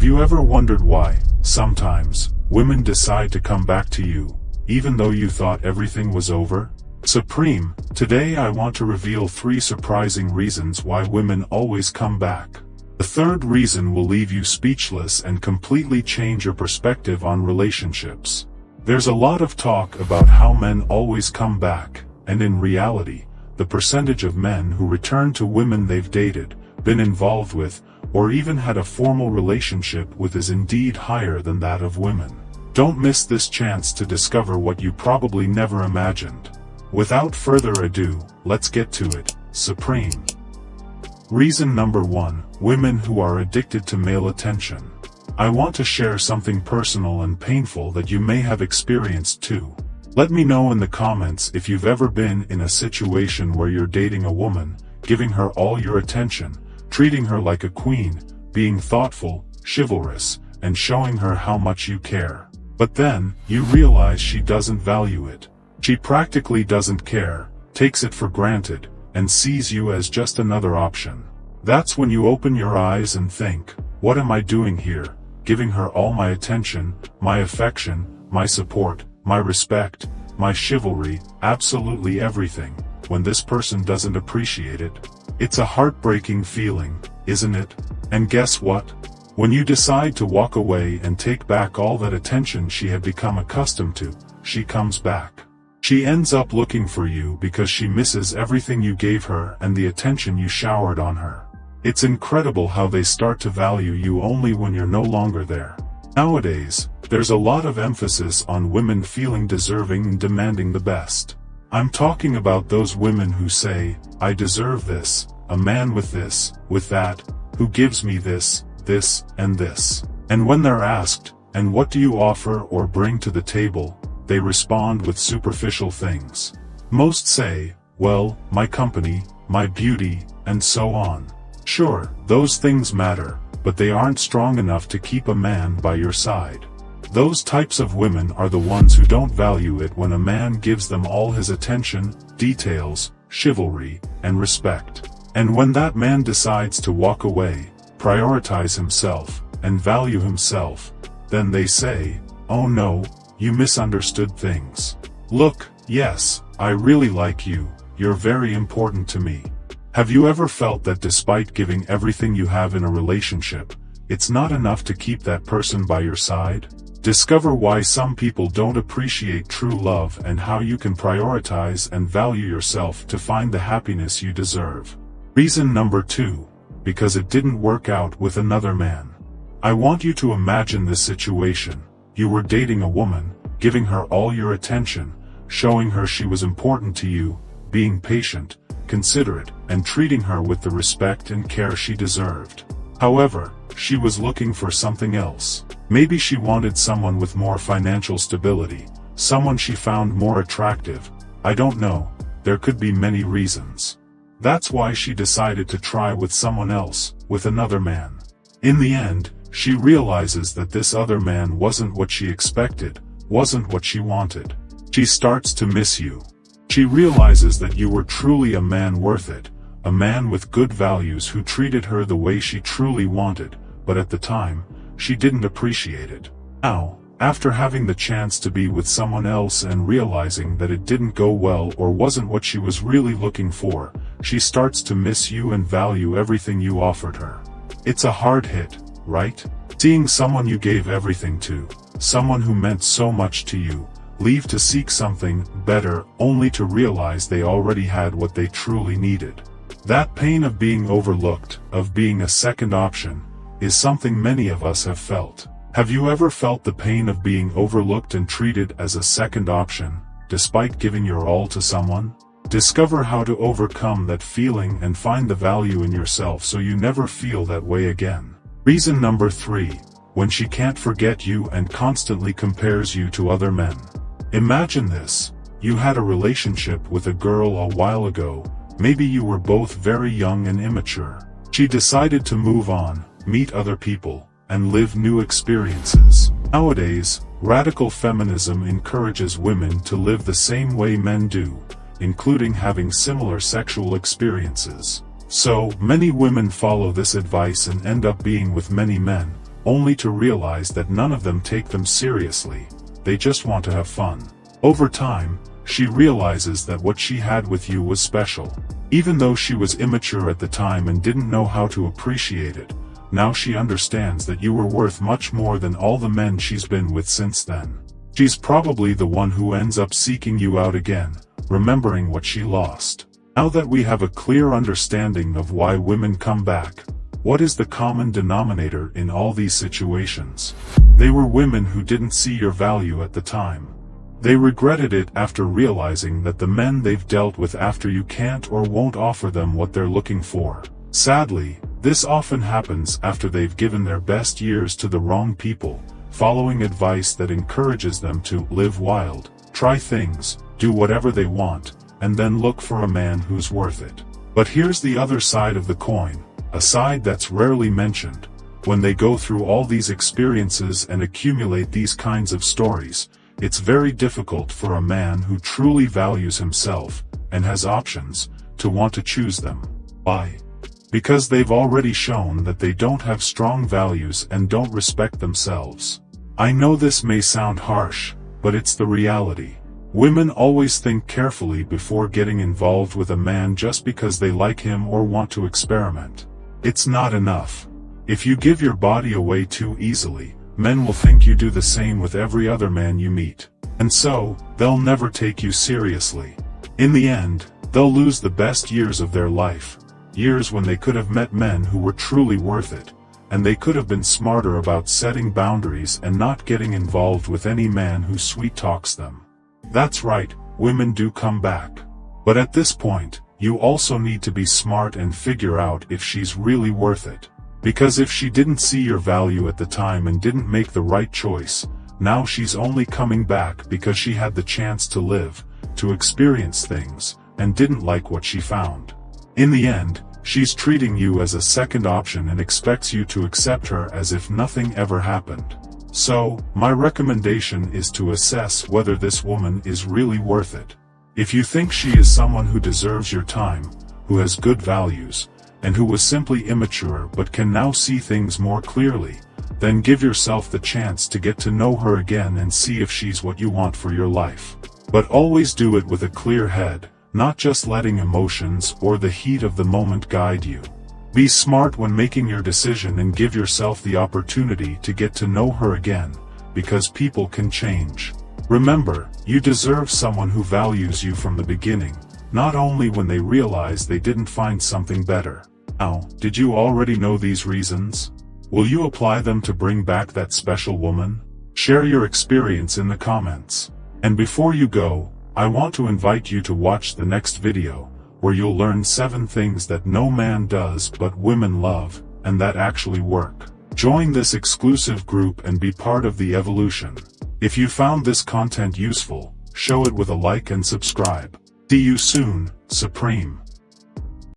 you ever wondered why, sometimes, women decide to come back to you, even though you thought everything was over? Supreme, today I want to reveal 3 surprising reasons why women always come back. The third reason will leave you speechless and completely change your perspective on relationships. There's a lot of talk about how men always come back, and in reality, the percentage of men who return to women they've dated, been involved with, or even had a formal relationship with is indeed higher than that of women. Don't miss this chance to discover what you probably never imagined. Without further ado, let's get to it. Supreme. Reason number 1, women who are addicted to male attention. I want to share something personal and painful that you may have experienced too. Let me know in the comments if you've ever been in a situation where you're dating a woman, giving her all your attention, treating her like a queen, being thoughtful, chivalrous, and showing her how much you care. But then, you realize she doesn't value it. She practically doesn't care, takes it for granted, and sees you as just another option. That's when you open your eyes and think, what am I doing here, giving her all my attention, my affection, my support, my respect, my chivalry, absolutely everything, when this person doesn't appreciate it? It's a heartbreaking feeling, isn't it? And guess what? When you decide to walk away and take back all that attention she had become accustomed to, she comes back. She ends up looking for you because she misses everything you gave her and the attention you showered on her. It's incredible how they start to value you only when you're no longer there. Nowadays, there's a lot of emphasis on women feeling deserving and demanding the best. I'm talking about those women who say, I deserve this, a man with this, with that, who gives me this, this, and this. And when they're asked, and what do you offer or bring to the table, they respond with superficial things. Most say, well, my company, my beauty, and so on. Sure, those things matter, but they aren't strong enough to keep a man by your side. Those types of women are the ones who don't value it when a man gives them all his attention, details, chivalry, and respect. And when that man decides to walk away, prioritize himself, and value himself, then they say, oh no, you misunderstood things. Look, yes, I really like you, you're very important to me. Have you ever felt that despite giving everything you have in a relationship, it's not enough to keep that person by your side? Discover why some people don't appreciate true love and how you can prioritize and value yourself to find the happiness you deserve. Reason number 2, because it didn't work out with another man. I want you to imagine this situation. You were dating a woman, giving her all your attention, showing her she was important to you, being patient, considerate, and treating her with the respect and care she deserved. However, she was looking for something else. Maybe she wanted someone with more financial stability, someone she found more attractive. I don't know, there could be many reasons. That's why she decided to try with someone else, with another man. In the end, she realizes that this other man wasn't what she expected, wasn't what she wanted. She starts to miss you. She realizes that you were truly a man worth it, a man with good values who treated her the way she truly wanted, but at the time, she didn't appreciate it. Now, after having the chance to be with someone else and realizing that it didn't go well or wasn't what she was really looking for, she starts to miss you and value everything you offered her. It's a hard hit, right? Seeing someone you gave everything to, someone who meant so much to you, leave to seek something better only to realize they already had what they truly needed. That pain of being overlooked, of being a second option, is something many of us have felt. Have you ever felt the pain of being overlooked and treated as a second option, despite giving your all to someone? Discover how to overcome that feeling and find the value in yourself so you never feel that way again. Reason number 3, when she can't forget you and constantly compares you to other men. Imagine this. You had a relationship with a girl a while ago, maybe you were both very young and immature. She decided to move on, meet other people, and live new experiences. Nowadays, radical feminism encourages women to live the same way men do, including having similar sexual experiences. So, many women follow this advice and end up being with many men, only to realize that none of them take them seriously, they just want to have fun. Over time, she realizes that what she had with you was special. Even though she was immature at the time and didn't know how to appreciate it, now she understands that you were worth much more than all the men she's been with since then. She's probably the one who ends up seeking you out again, remembering what she lost. Now that we have a clear understanding of why women come back, what is the common denominator in all these situations? They were women who didn't see your value at the time. They regretted it after realizing that the men they've dealt with after you can't or won't offer them what they're looking for. Sadly, this often happens after they've given their best years to the wrong people, following advice that encourages them to live wild, try things, do whatever they want, and then look for a man who's worth it. But here's the other side of the coin, a side that's rarely mentioned. When they go through all these experiences and accumulate these kinds of stories, it's very difficult for a man who truly values himself, and has options, to want to choose them. Why? Because they've already shown that they don't have strong values and don't respect themselves. I know this may sound harsh, but it's the reality. Women always think carefully before getting involved with a man just because they like him or want to experiment. It's not enough. If you give your body away too easily, men will think you do the same with every other man you meet. And so, they'll never take you seriously. In the end, they'll lose the best years of their life. Years when they could have met men who were truly worth it, and they could have been smarter about setting boundaries and not getting involved with any man who sweet-talks them. That's right, women do come back. But at this point, you also need to be smart and figure out if she's really worth it. Because if she didn't see your value at the time and didn't make the right choice, now she's only coming back because she had the chance to live, to experience things, and didn't like what she found. In the end, she's treating you as a second option and expects you to accept her as if nothing ever happened. So, my recommendation is to assess whether this woman is really worth it. If you think she is someone who deserves your time, who has good values, and who was simply immature but can now see things more clearly, then give yourself the chance to get to know her again and see if she's what you want for your life. But always do it with a clear head, not just letting emotions or the heat of the moment guide you. Be smart when making your decision and give yourself the opportunity to get to know her again, because people can change. Remember, you deserve someone who values you from the beginning, not only when they realize they didn't find something better. Now, did you already know these reasons? Will you apply them to bring back that special woman? Share your experience in the comments. And before you go, I want to invite you to watch the next video, where you'll learn 7 things that no man does but women love, and that actually work. Join this exclusive group and be part of the evolution. If you found this content useful, show it with a like and subscribe. See you soon, Supreme.